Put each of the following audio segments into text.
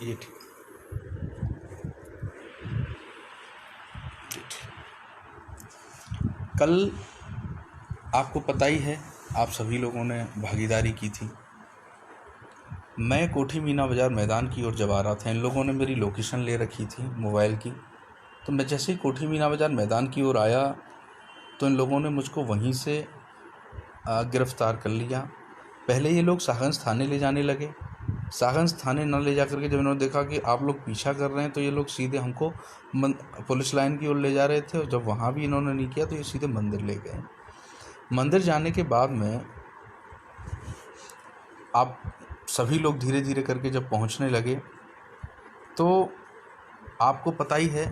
ये ठीक ठीक। कल आपको पता ही है, आप सभी लोगों ने भागीदारी की थी। मैं कोठी मीना बाज़ार मैदान की ओर जब आ रहा था, इन लोगों ने मेरी लोकेशन ले रखी थी मोबाइल की। तो मैं जैसे ही कोठी मीना बाज़ार मैदान की ओर आया तो इन लोगों ने मुझको वहीं से गिरफ़्तार कर लिया। पहले ये लोग सागंज थाने ले जाने लगे। सागंज थाने न ले जा करके जब इन्होंने देखा कि आप लोग पीछा कर रहे हैं तो ये लोग सीधे हमको पुलिस लाइन की ओर ले जा रहे थे। और जब वहाँ भी इन्होंने नहीं किया तो ये सीधे मंदिर ले गए। मंदिर जाने के बाद में आप सभी लोग धीरे धीरे करके जब पहुँचने लगे तो आपको पता ही है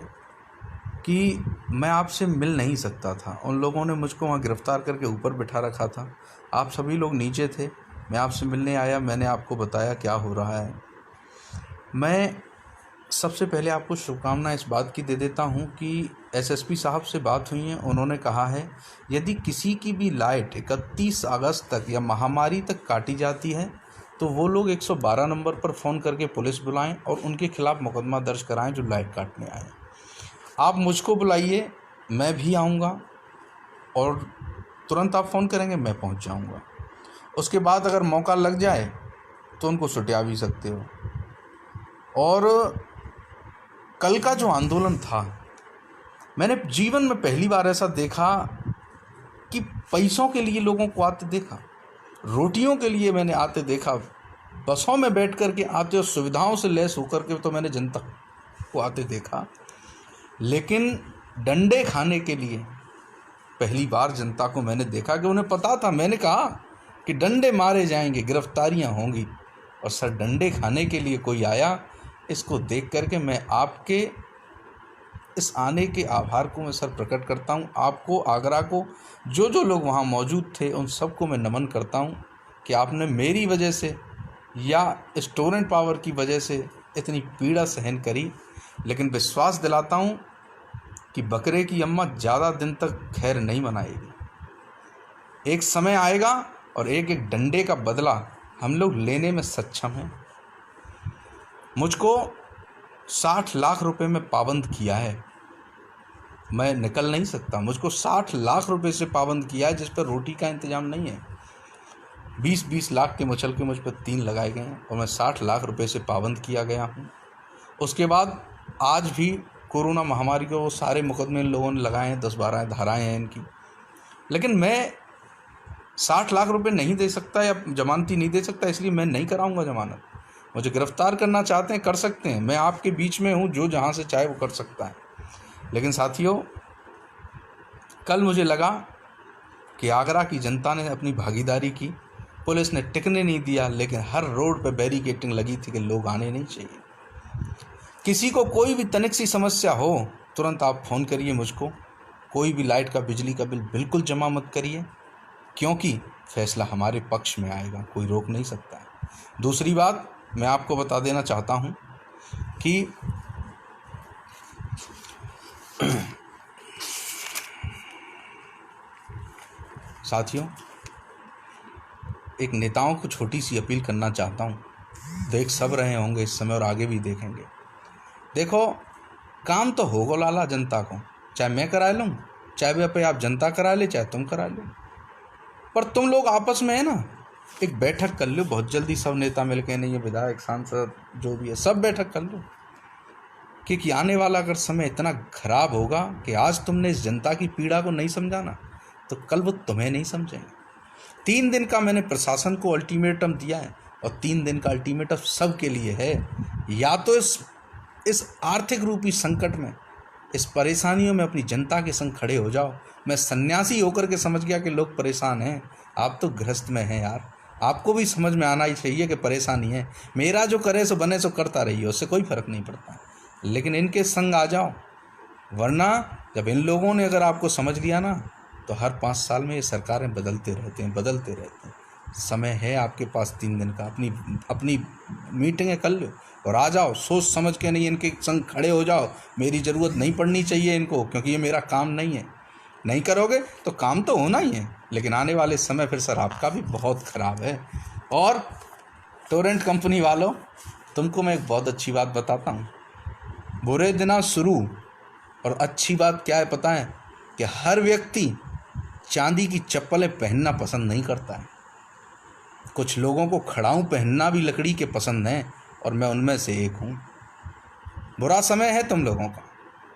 कि मैं आपसे मिल नहीं सकता था। उन लोगों ने मुझको वहाँ गिरफ़्तार करके ऊपर बिठा रखा था। आप सभी लोग नीचे थे। मैं आपसे मिलने आया, मैंने आपको बताया क्या हो रहा है। मैं सबसे पहले आपको शुभकामनाएं इस बात की दे देता हूं कि एसएसपी साहब से बात हुई है। उन्होंने कहा है यदि किसी की भी लाइट 31 अगस्त तक या महामारी तक काटी जाती है तो वो लोग 112 नंबर पर फ़ोन करके पुलिस बुलाएं और उनके खिलाफ़ मुकदमा दर्ज कराएं जो लाइट काटने आए। आप मुझको बुलाइए, मैं भी आऊँगा और तुरंत आप फ़ोन करेंगे, मैं पहुँच जाऊँगा। उसके बाद अगर मौका लग जाए तो उनको सुटिया भी सकते हो। और कल का जो आंदोलन था, मैंने जीवन में पहली बार ऐसा देखा कि पैसों के लिए लोगों को आते देखा, रोटियों के लिए मैंने आते देखा, बसों में बैठ कर के आते और सुविधाओं से लैस होकर के तो मैंने जनता को आते देखा। लेकिन डंडे खाने के लिए पहली बार जनता को मैंने देखा कि उन्हें पता था, मैंने कहा कि डंडे मारे जाएंगे, गिरफ्तारियां होंगी, और सर डंडे खाने के लिए कोई आया। इसको देख करके मैं आपके इस आने के आभार को मैं सर प्रकट करता हूं। आपको, आगरा को, जो लोग वहां मौजूद थे उन सबको मैं नमन करता हूं कि आपने मेरी वजह से या इस टोरेंट पावर की वजह से इतनी पीड़ा सहन करी। लेकिन विश्वास दिलाता हूं कि बकरे की अम्मा ज़्यादा दिन तक खैर नहीं मनाएगी। एक समय आएगा और एक एक डंडे का बदला हम लोग लेने में सक्षम हैं। मुझको 60 लाख रुपए में पाबंद किया है, मैं निकल नहीं सकता। मुझको 60 लाख रुपए से पाबंद किया है जिस पर रोटी का इंतजाम नहीं है। 20-20 लाख के मुचल के मुझ पर 3 लगाए गए हैं और मैं 60 लाख रुपए से पाबंद किया गया हूँ। उसके बाद आज भी कोरोना महामारी को वो सारे मुकदमे लोगों ने लगाए हैं, 10-12 धाराएँ हैं इनकी। लेकिन मैं 60 लाख रुपए नहीं दे सकता या जमानती नहीं दे सकता, इसलिए मैं नहीं कराऊंगा जमानत। मुझे गिरफ्तार करना चाहते हैं कर सकते हैं, मैं आपके बीच में हूँ, जो जहाँ से चाहे वो कर सकता है। लेकिन साथियों, कल मुझे लगा कि आगरा की जनता ने अपनी भागीदारी की, पुलिस ने टिकने नहीं दिया, लेकिन हर रोड पे बैरिकेडिंग लगी थी कि लोग आने नहीं चाहिए। किसी को कोई भी तनिक सी समस्या हो तुरंत आप फ़ोन करिए मुझको। कोई भी लाइट का, बिजली का बिल बिल्कुल जमा मत करिए, क्योंकि फैसला हमारे पक्ष में आएगा, कोई रोक नहीं सकता है। दूसरी बात मैं आपको बता देना चाहता हूं कि साथियों, एक नेताओं को छोटी सी अपील करना चाहता हूं। देख सब रहे होंगे इस समय और आगे भी देखेंगे। देखो, काम तो होगा लाला जनता को, चाहे मैं करा लूँ, चाहे वे पे आप जनता करा ले, चाहे तुम करा लो, पर तुम लोग आपस में है ना एक बैठक कर लो बहुत जल्दी, सब नेता मिलकर, नहीं ये विधायक, सांसद, जो भी है, सब बैठक कर लो। क्योंकि आने वाला अगर समय इतना खराब होगा कि आज तुमने इस जनता की पीड़ा को नहीं समझाना तो कल वो तुम्हें नहीं समझेंगे। 3 दिन का मैंने प्रशासन को अल्टीमेटम दिया है और 3 दिन का अल्टीमेटम सबके लिए है। या तो इस आर्थिक रूपी संकट में, इस परेशानियों में अपनी जनता के संग खड़े हो जाओ। मैं सन्यासी होकर के समझ गया कि लोग परेशान हैं, आप तो गृहस्थ में हैं यार, आपको भी समझ में आना ही चाहिए कि परेशानी है। मेरा जो करे सो बने सो करता रहिए, उससे कोई फ़र्क नहीं पड़ता, लेकिन इनके संग आ जाओ। वरना जब इन लोगों ने अगर आपको समझ लिया ना तो हर 5 साल में ये सरकारें बदलते रहते हैं। समय है आपके पास 3 दिन का, अपनी मीटिंगें कर लो और आ जाओ। सोच समझ के नहीं, इनके संग खड़े हो जाओ। मेरी ज़रूरत नहीं पड़नी चाहिए इनको, क्योंकि ये मेरा काम नहीं है। नहीं करोगे तो काम तो होना ही है, लेकिन आने वाले समय फिर सर आपका भी बहुत ख़राब है। और टोरेंट कंपनी वालों, तुमको मैं एक बहुत अच्छी बात बताता हूँ। बुरे दिन शुरू, और अच्छी बात क्या है पता है? कि हर व्यक्ति चांदी की चप्पलें पहनना पसंद नहीं करता है। कुछ लोगों को खड़ाऊँ पहनना भी लकड़ी के पसंद है, और मैं उनमें से एक हूँ। बुरा समय है तुम लोगों का।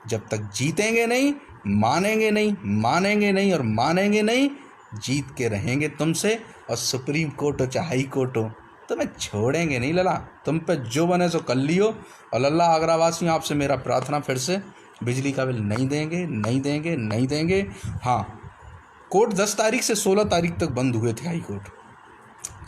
जब तक जीतेंगे नहीं, मानेंगे नहीं, मानेंगे नहीं और मानेंगे नहीं, जीत के रहेंगे तुमसे। और सुप्रीम कोर्ट हो चाहे हाई कोर्ट हो, तुम्हें छोड़ेंगे नहीं लला। तुम पे जो बने सो कर लियो। और लल्ला आगरा वासियों, आपसे मेरा प्रार्थना फिर से, बिजली का बिल नहीं देंगे, नहीं देंगे, नहीं देंगे। हाँ, कोर्ट 10 तारीख से 16 तारीख तक बंद हुए थे हाई कोर्ट।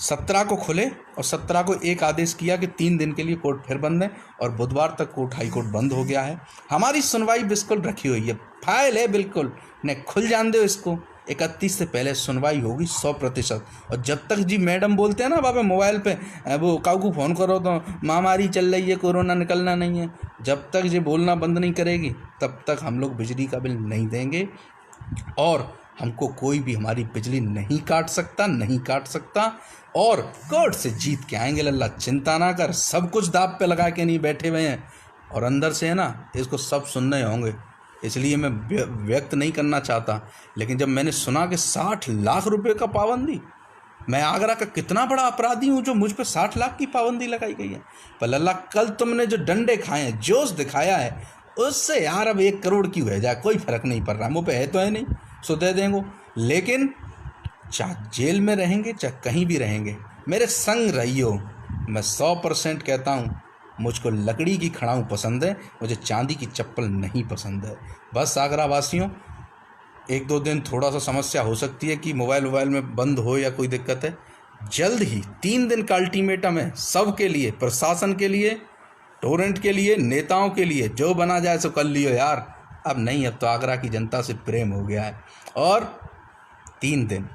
17 को खुले और 17 को एक आदेश किया कि 3 दिन के लिए कोर्ट फिर बंद है, और बुधवार तक कोर्ट हाई कोर्ट बंद हो गया है। हमारी सुनवाई बिल्कुल रखी हुई है, फाइल है बिल्कुल, ने खुल जान दो इसको। 31 से पहले सुनवाई होगी 100%। और जब तक जी मैडम बोलते हैं ना बाबा मोबाइल पे, वो काऊ को फ़ोन करो तो महामारी चल रही है, कोरोना निकलना नहीं है, जब तक ये बोलना बंद नहीं करेगी तब तक हम लोग बिजली का बिल नहीं देंगे। और हमको कोई भी हमारी बिजली नहीं काट सकता, नहीं काट सकता। और कोर्ट से जीत के आएंगे लल्ला, चिंता ना कर। सब कुछ दाव पे लगा के नहीं बैठे हुए हैं, और अंदर से है ना, इसको सब सुनने होंगे, इसलिए मैं व्यक्त नहीं करना चाहता। लेकिन जब मैंने सुना कि 60 लाख रुपए का पाबंदी, मैं आगरा का कितना बड़ा अपराधी हूँ जो मुझ पर 60 लाख की पाबंदी लगाई गई है। पर लल्ला, कल तुमने जो डंडे खाए हैं, जोश दिखाया है, उससे यार अब 1 करोड़ की हो जाए कोई फ़र्क नहीं पड़ रहा। मुँह पे है तो है नहीं, सो दे देंगे। लेकिन चाहे जेल में रहेंगे चाहे कहीं भी रहेंगे, मेरे संग रहियो। मैं 100% कहता हूँ, मुझको लकड़ी की खड़ाऊँ पसंद है, मुझे चांदी की चप्पल नहीं पसंद है। बस आगरा वासियों, 1-2 दिन थोड़ा सा समस्या हो सकती है कि मोबाइल में बंद हो या कोई दिक्कत है। जल्द ही 3 दिन का अल्टीमेटम है सब के लिए, प्रशासन के लिए, टोरेंट के लिए, नेताओं के लिए। जो बना जाए सो कर लियो यार। अब नहीं, अब तो आगरा की जनता से प्रेम हो गया है। और 3 दिन,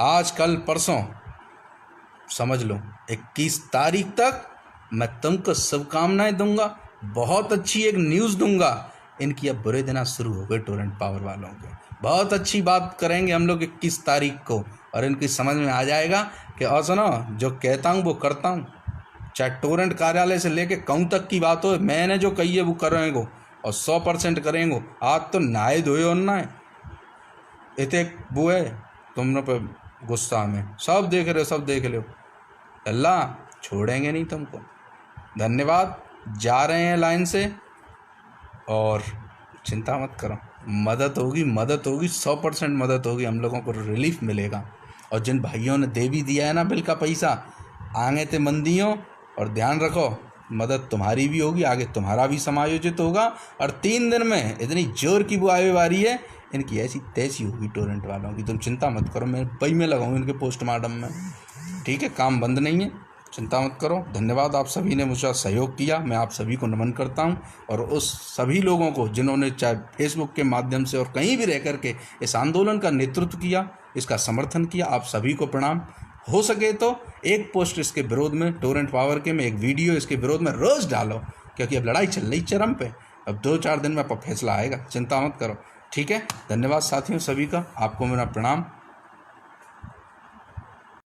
आज कल परसों, समझ लो 21 तारीख तक मैं तुमको शुभकामनाएं दूंगा। बहुत अच्छी एक न्यूज़ दूंगा। इनकी अब बुरे दिन शुरू हो गए टोरेंट पावर वालों के। बहुत अच्छी बात करेंगे हम लोग 21 तारीख को, और इनकी समझ में आ जाएगा कि और सुनो, जो कहता हूँ वो करता हूँ। चाहे टोरेंट कार्यालय से लेके कहूँ तक की बात हो, मैंने जो कही है वो करेंगे, और 100% करेंगे। आज तो नहाए धोए और ना है, इतने वो है तुम पे गुस्सा में, सब देख रहे हो, सब देख लो। अल्लाह छोड़ेंगे नहीं तुमको। धन्यवाद। जा रहे हैं लाइन से, और चिंता मत करो, मदद होगी, मदद होगी, 100% मदद होगी। हम लोगों को रिलीफ मिलेगा। और जिन भाइयों ने दे भी दिया है ना बिल का पैसा, आगे ते मंदियों, और ध्यान रखो, मदद तुम्हारी भी होगी, आगे तुम्हारा भी समायोजित होगा। और 3 दिन में इतनी जोर की वो आए वारी है, इनकी ऐसी तैसी होगी टोरेंट वालों की, तुम चिंता मत करो। मैं पई में लगाऊँ इनके पोस्टमार्टम में, ठीक है? काम बंद नहीं है, चिंता मत करो। धन्यवाद, आप सभी ने मुझे सहयोग किया, मैं आप सभी को नमन करता हूं। और उस सभी लोगों को जिन्होंने चाहे फेसबुक के माध्यम से और कहीं भी रह करके इस आंदोलन का नेतृत्व किया, इसका समर्थन किया, आप सभी को प्रणाम। हो सके तो एक पोस्ट इसके विरोध में, टोरेंट पावर के में एक वीडियो इसके विरोध में रोज़ डालो, क्योंकि अब लड़ाई चल रही चरम पे। अब 2-4 दिन में फैसला आएगा, चिंता मत करो, ठीक है? धन्यवाद साथियों सभी का, आपको मेरा प्रणाम।